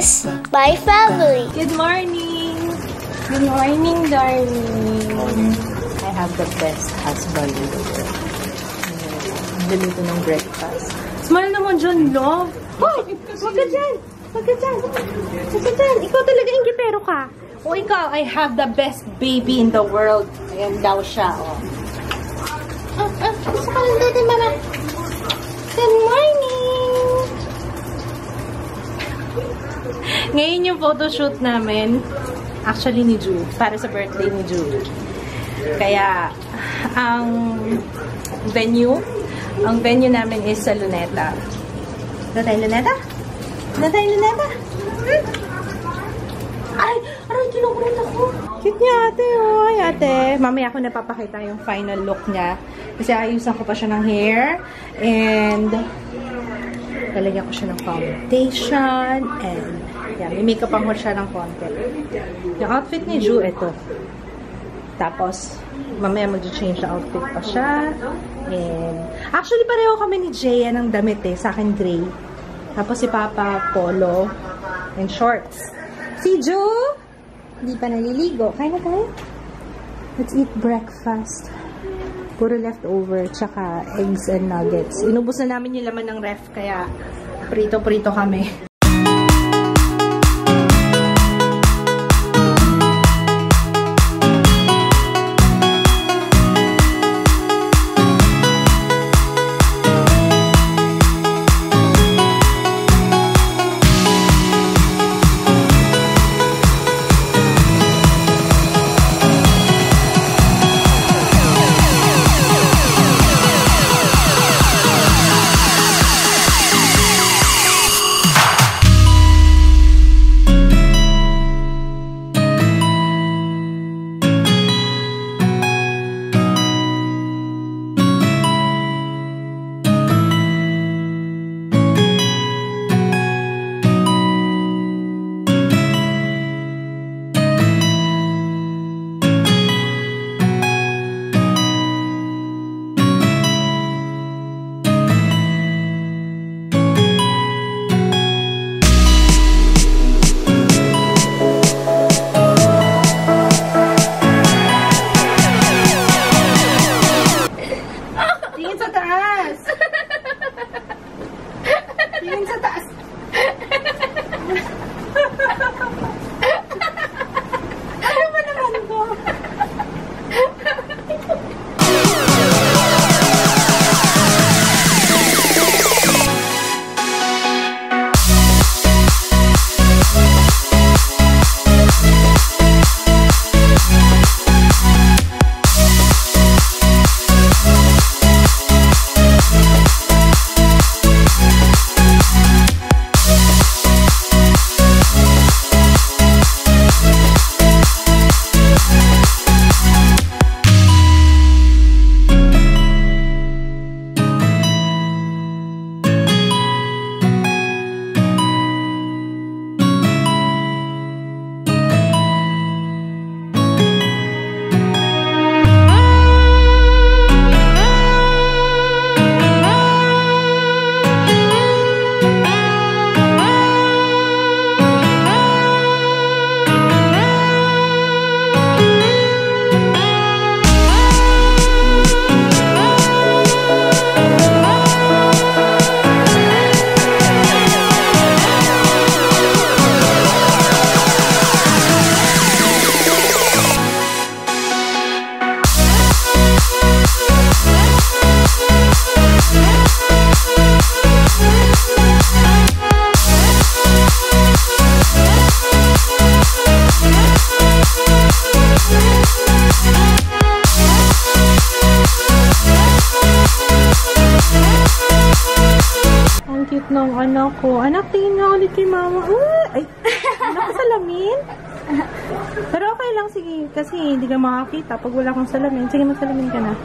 is my family. Good morning! Good morning, darling! I have the best husband in the world. Niluluto ng breakfast. Smile naman dyan, love! Hoy! Wag ka dyan! Wag ka dyan! Wag ka dyan! Ikaw talaga ingitero ka! O ikaw, I have the best baby in the world. Ayan daw siya, oh. Gusto ka lang doon, mama. Good morning! Ngayon yung photoshoot namin, actually ni Ju, para sa birthday ni Ju. Kaya, ang venue namin is sa Luneta. Na tayo, Luneta? Na tayo, Luneta? Ay! Aray, kinukulit ako! Cute niya, ate, oh. Ay, ate. Mamaya ako napapakita yung final look niya. Kasi ayusan ko pa siya ng hair. And, lalagyan ko siya ng foundation. And, yeah, may makeup ang siya ng konti. Yung outfit ni Ju, ito. Tapos, mamaya mag-change na outfit pa siya. And, actually, pareho kami ni Jaya ng damit eh. Sa akin, gray. Tapos, si Papa, polo. And shorts. Si Ju, hindi pa naliligo. Kain na tayo? Let's eat breakfast. Puro leftover, tsaka eggs and nuggets. Inubos na namin yung laman ng ref, kaya prito-prito kami. Ng anak ko. Anak, tingin nga ulit kay mama. Ay, nakasalamin? Pero okay lang, sige. Kasi hindi ka makakita pag wala kang salamin. Sige, magsalamin ka na.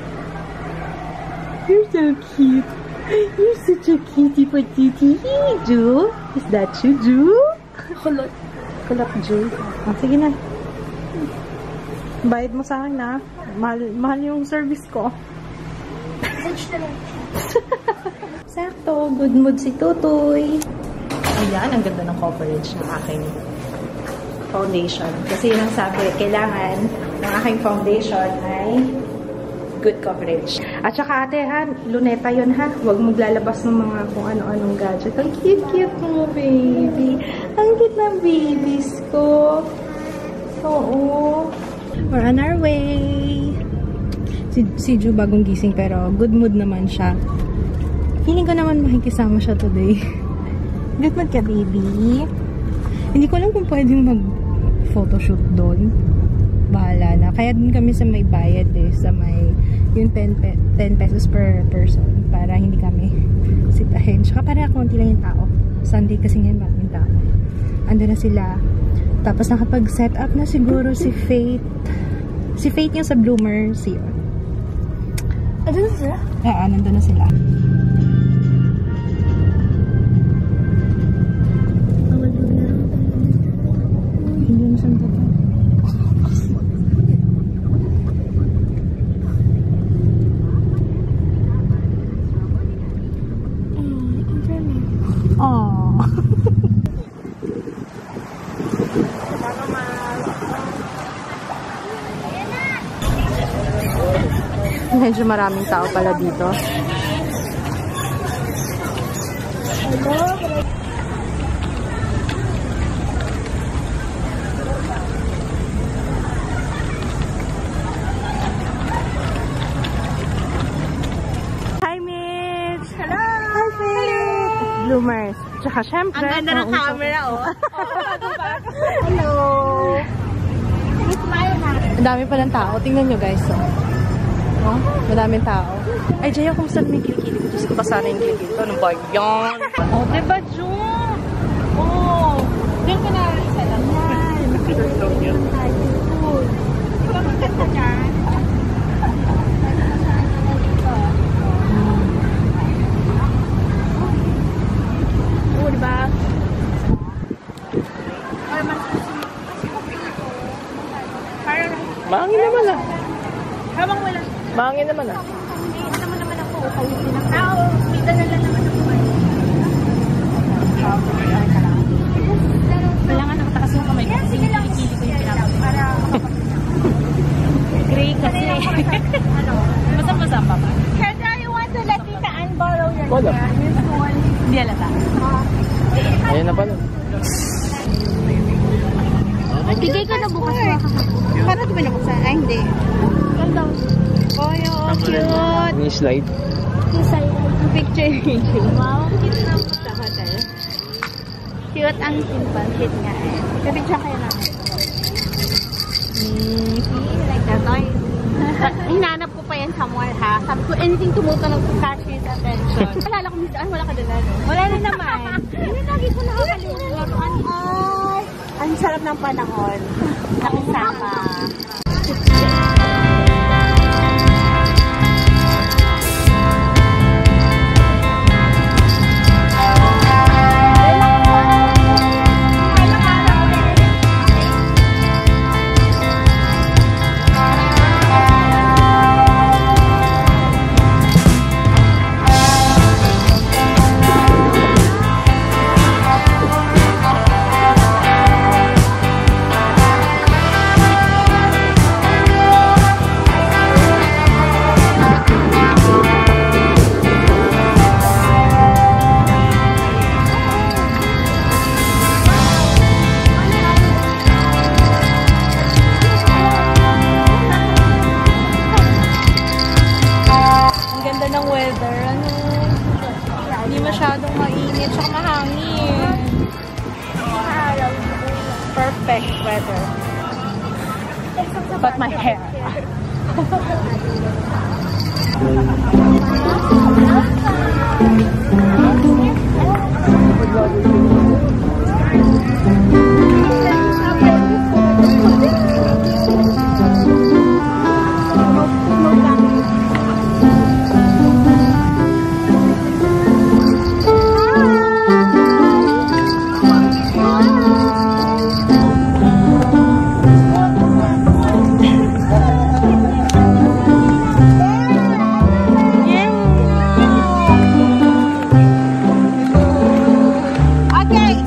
You're so cute. You're such a cutie patootie. Ju? Is that you, Ju? Kulot. Kulot, Ju. Oh, sige na. Bayad mo sa akin, na. Mahal yung service ko. Sakto, good mood si Tutoy. Ayan, ang ganda ng coverage ng aking foundation. Kasi yun ang sabi, kailangan ng aking foundation ay good coverage. At saka ate ha, luneta yun ha. Huwag maglalabas ng mga kung ano-anong gadget. Ang cute-cute mo, baby. Ang cute ng babies ko. Oo. We're on our way. Si Ju bagong gising pero good mood naman siya. Feeling ko naman makikisama siya today. Good mood ka, baby. Hindi ko alam kung pwedeng mag-photoshoot doon. Bahala na. Kaya dun kami sa may bayad eh. Sa may yung 10 pesos per person para hindi kami sitahin. Tsaka para konti lang yung tao. Sunday kasi ngayon maraming tao. Ando na sila. Tapos nakapag-set up na siguro si Faith. Si Faith yung sa Bloomer Sea. Ando na sila? Nandun na sila. Hindi na siyang tata. Aww. Medyo maraming tao pala dito. Hi, Mitch! Hello! Hi, Faith! Bloomers. Tsaka syempre, ang ganda ng camera, oh. Hello! Ang dami pa ng tao. Tingnan nyo, guys. Oh, madaming tao. Ay, Jaya, kung saan may kilikili ko? Diyos ko pa sana yung kilikili ko. Ano ba yan? Oh, diba, Jun? Oh, diyan ka na isa lang. Yan. Oh, diba? Mahangin naman ah. Habang wala. Mahangin naman ah. Hindi naman ako. Kawisin ng tao. May dalala naman ako. Kailangan nakatakas yung kamay. Kasi kilikili ko yung pinapagod. Para gray kasi. Masam-masam pa ba? Kada, you want to let Tita Ann borrow your hair? Hindi alata. Ayan na pala. Bigay ko na bukas makakapagod. Paano ito binabuksan? Ay, hindi. Oh, yung cute. Ini slide. Picture video. Wow, cute naman. Sa hotel. Cute ang simple. Cute nga eh. Kapicture kayo namin. Like that toy. Hinanap ko pa yan sa mall ha. Sabi ko, anything tumutunog to catch his attention. Alala ko minsan, wala ka dala no? Wala rin naman. Hindi lagi ko nakakalimutan. Ay, Ang sarap ng panahon. nakisama. Ng weather, hindi masyadong mainit, tsaka mahangin. Perfect weather. But my hair. Okay,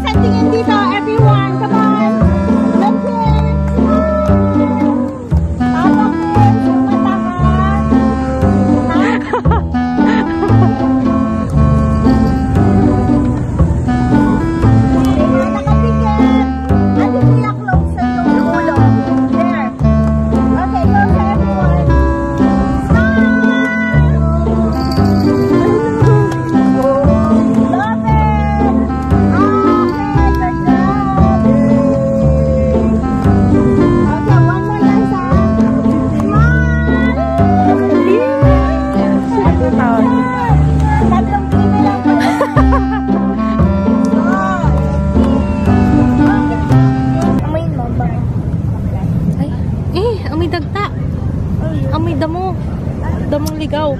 Damong ligaw.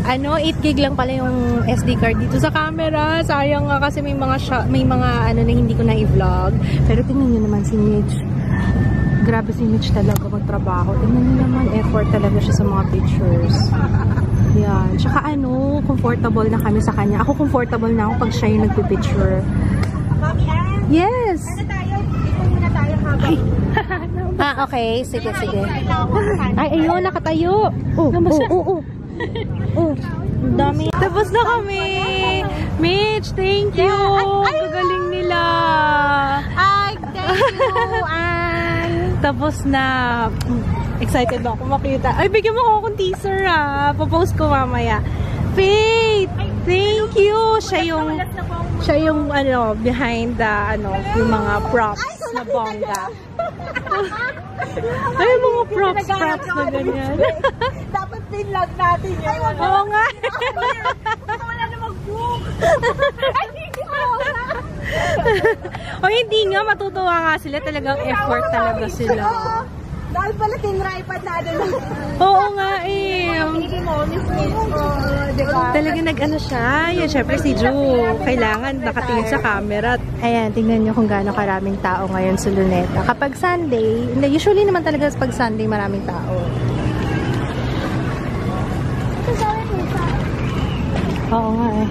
8 gig lang pala yung SD card dito sa camera. Sayang nga kasi may mga na hindi ko na i-vlog. Pero tingnan niyo naman si Mitch. Grabe si Mitch talaga magtrabaho. Tingnan niyo naman, effort talaga siya sa mga pictures. Yan. Tsaka comfortable na kami sa kanya. Ako comfortable na ako pag siya yung nagpipicture. Yes! Ito muna tayo habang. Okay. Sige. Ay, ayun, nakatayo. Oo. Dami. Tapos na kami. Mitch, thank you. Gagaling nila. Ay, thank you. Tapos na. Excited ako makita. Ay, bigyan mo ako akong teaser Papost ko mamaya. Faith, thank you. Siya yung behind the yung mga props na bongga. Ay, mga props na ganyan. Dapat pinlog natin yun. Oo nga. Wala na mag-book. Ay, hindi mo. O hindi nga, matutuwa nga sila. Talagang effort talaga sila. Dahil pala tinripad natin. Oo nga eh. Hindi mo, miss. Talaga nag-ano siya. Yan, syempre si Ju. Kailangan nakatingin sa camera. Ayan, tingnan nyo kung gaano karaming tao ngayon sa Luneta. Kapag Sunday, usually naman talaga pag Sunday maraming tao. Oo nga eh.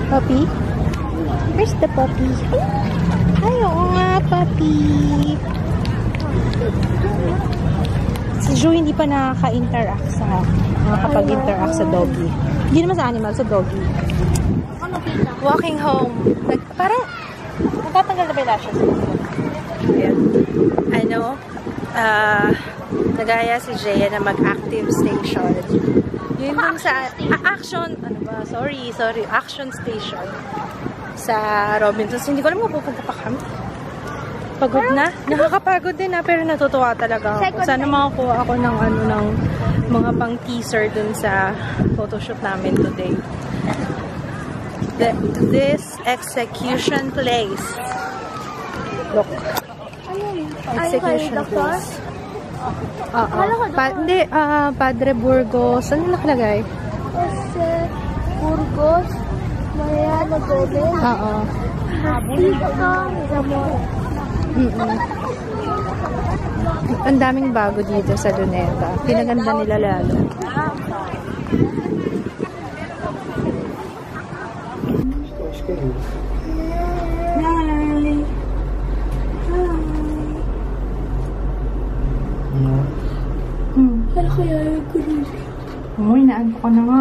Puppy? Where's the puppy? Ay, oo nga, puppy. Si Jo hindi pa nakaka-interact nakakapag-interact sa doggy. Hindi naman sa animal, sa doggy. Walking home. Parang, natatanggal na ba yung lashes? Ayan. Nagaya si Jaya na mag-active station. Yun dun sa action station sa Robinsons. Hindi ko alam kung pupunta pa kami. Pagod na. Nakakapagod din pero natutuwa talaga ako. Sana makakuha ako ng mga pang teaser dun sa photoshoot namin today. This execution place. Look. Execution place. Padre Burgos. Ano nakalagay? Burgos, Mariana Gomez. Oo. Ang daming bago dito sa Luneta. Pinaganda nila lalo. Pero kaya yung kulis. Inaanto ko na nga,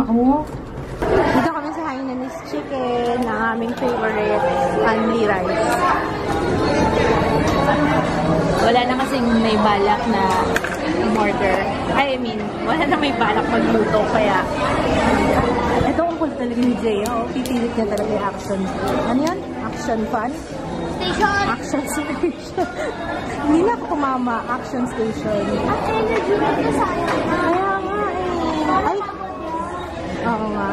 Dito kami sa Hainanese Chicken, na aming favorite, only rice. Wala na kasing may balak na order. Wala na may balak magluto, kaya ito ang cool talaga ni Jay, pipilit niya talaga yung action. Ano yan? Action fun? Station! Action station. Hindi na ako kumama. Action station. At energy na sayang. Kaya nga Ay! Oo nga.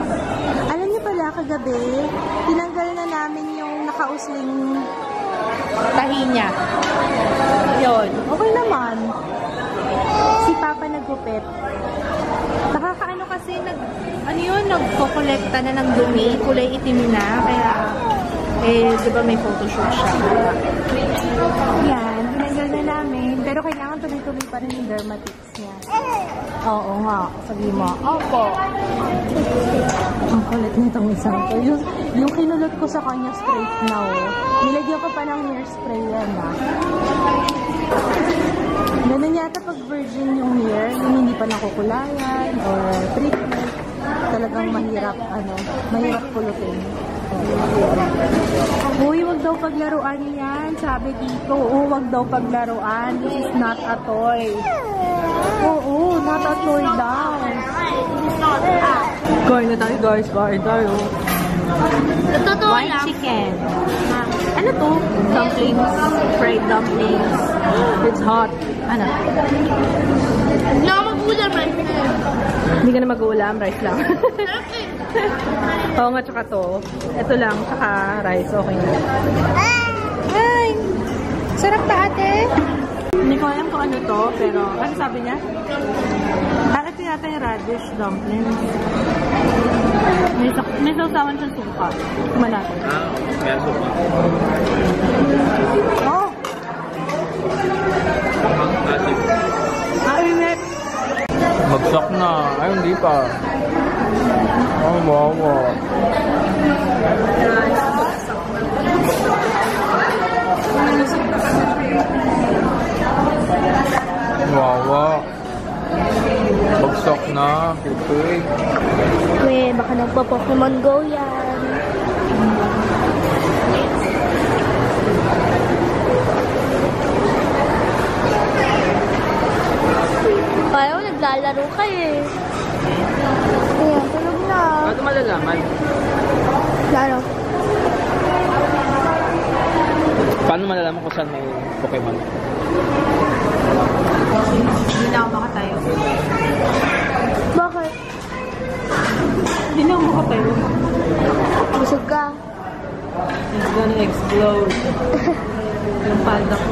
Alam niyo pala, kagabi, tinanggal na namin yung nakausling tahi niya. Yun. Okay naman. Si Papa nagupit. Nakakaano kasi, nagko-kolekta na ng dumi. Kulay itim na. Kaya, diba may photoshoot siya. Yan. Tinanggal na namin. Pero kailangan tuloy-tuloy pa rin yung dermatitis niya. Oo nga. Sabi mo. Opo. Ang kulit nitong isang to. Yung kinulot ko sa kanya straight now. Nilagyan ko pa ng hairspray yan Ganun yata pag virgin yung hair, yung hindi pa nakukulayan or treatment, talagang mahirap pulutin. Uy, wag daw paglaruan yan, sabi dito. Wag daw paglaruan. This is not a toy. Not a toy daw. Kain na tayo, guys. Kain tayo. White chicken. Ano to? Dumplings. Fried dumplings. It's hot. Ano? Hindi ako mag-ulam, rice na. Hindi ka na mag-uulam, rice lang. Oo nga, tsaka to. Ito lang, tsaka rice. Okay na. Ay! Sarap ba, ate? Hindi ko alam kung ano to, pero ano sabi niya? Ito yata yung radish dumplings. May sausawan siyang suka. Malaki. May suka. Oh! Init! Bagsak na. Ay, hindi pa. Oh, wow. Wawa. Bagsak na. Pupuig. Weh, baka nagpa-Pokemon Go yan. Parang naglalaro kayo eh. Ayan, tulog na. Ano malalaman? Laro. Paano malalaman kung saan may Pokemon? Hindi na ako makatayo. Bakit? Hindi na ako makatayo. Busog ka. It's gonna explode. Yung panda ko.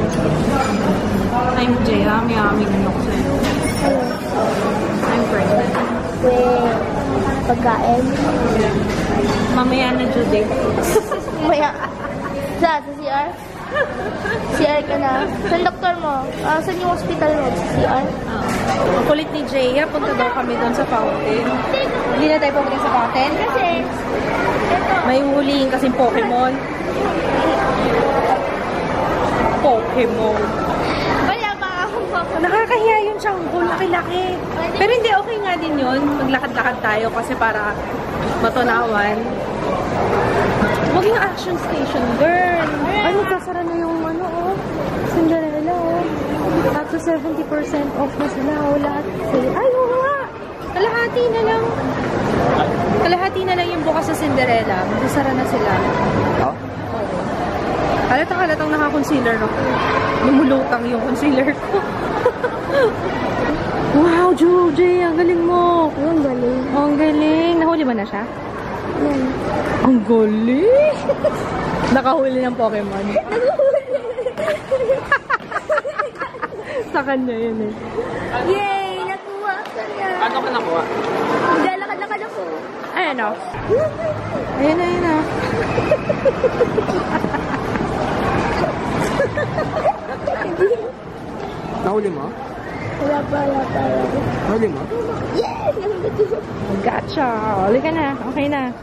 I'm Jay. Yummy nunok sa'yo. Ano? I'm pregnant. Weh, pagkain. Mamaya na Judy. Maya. Sa CR? CR ka na. Saan doktor mo? Saan yung hospital mo? CR? Ang kulit ni Jaya, punta daw kami doon sa fountain. Hindi na tayo pumunta sa fountain? Kasi, ito. May huliin kasing Pokemon. Pokemon. Wala pa akong Pokemon. Nakakahiya yung Changgol, laki-laki. Pero hindi, okay nga din yun. Maglakad-lakad tayo kasi para matunawan. Huwag yung action station, girl. Ay, magkasara na yung Cinderella, oh. Up to 70% off na sila, oh. Lahat. Ay, oo nga. Kalahati na lang. Kalahati na lang yung bukas sa Cinderella. Magkasara na sila. Oh? Halatang naka-concealer ako. Lumulutang yung concealer ko. Wow, Judy, ang galing mo. Ang galing. Ang galing. Nahuli mo na siya? Yan. Ang galing. Nakahuli ng Pokemon. Sa kanya yun eh. Yay! Nakuha ka na. Ano ka nakuha? Naglalakad-lakad ako. Ayan o. Ayan o. Nahuli mo? Wala pa. Nahuli mo? Yes! Nahulog ko. Gotcha. Uli ka na. Okay na.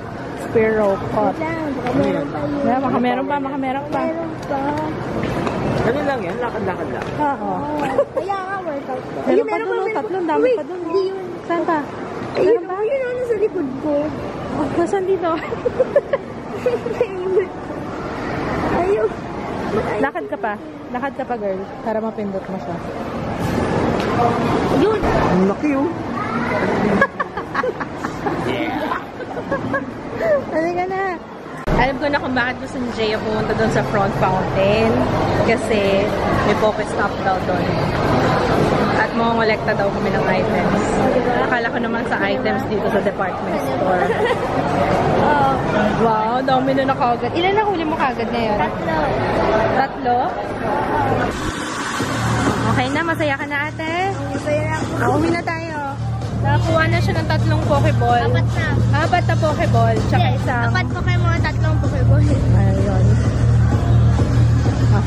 Sparrow pot. Baka meron pa yun. Baka meron pa. Meron pa. Ano lang yan? Lakad-lakad lang. Oo. Kaya nga, workout ko. Meron pa doon. Tatlong dami pa doon. Hindi yun. Saan pa? Ayun, yun ano sa likod ko. Oh, nasaan dito? Ayun. Lakad ka pa. Lakad ka pa, girl. Para mapindot mo siya. Yun. Ang laki oh. Halika na. Alam ko na kung bakit gusto ni Jaya pumunta doon sa front fountain. Kasi may Pokestop daw doon. At mongolekta daw kami ng items. Akala ko naman sa items dito sa department store. Wow, dami na nakagad. Ilan na huli mo kagad ngayon? Tatlo? Okay na, masaya ka na ate? Masaya na ako. Uwi na tayo. Nakakuha na siya ng 3 Pokeball. 4 na. 4 na Pokeball. Tsaka Yes, isang... 4 po kayo mga 3 Pokeball. Ayun.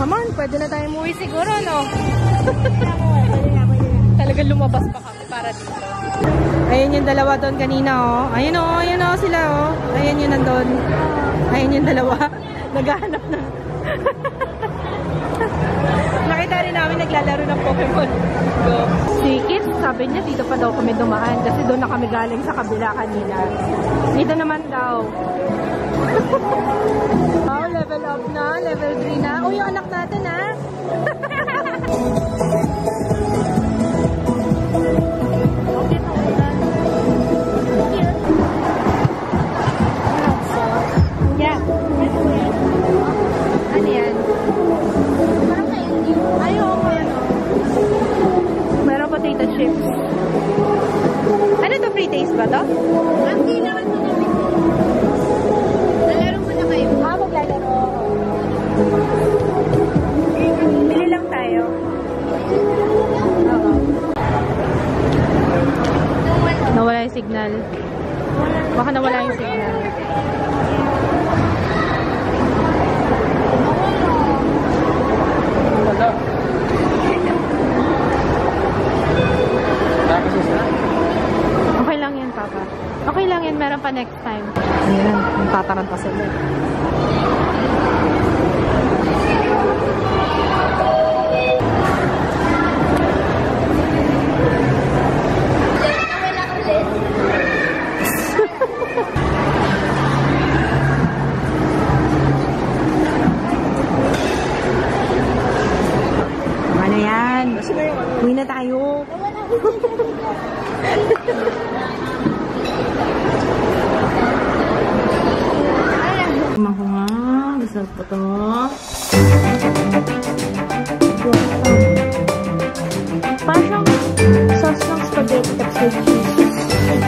Come on, pwede na tayo umuwi siguro, no? Talagang lumabas pa kami para dito. Ayun yung dalawa doon kanina, oh. Ayun, oh. Ayun, oh, sila, oh. Ayun yung nandun. Ayun yung dalawa. Naghahanap na. Nakita rin namin naglalaro ng Pokemon Go. Si Kit, sabi niya dito pa daw kami dumaan kasi doon na kami galing sa kabila kanina. Dito naman daw. Wow, level up na, level 3 na. Oh, yung anak natin, ha? Yeah. Ano yan? Parang kayo hindi. Ayaw ko yan, oh. Meron potato chips. Ano to? Free taste ba to? Ang kailangan mo namin. Nawala yung signal. Baka nawala yung signal. Okay lang yan, Papa. Okay lang yan. Meron pa next time. Ayan, tataranta sila. Ano yan? Uwi na tayo. Ako nga. Gusto ko to. Parang sauce ng spaghetti tapos with cheese.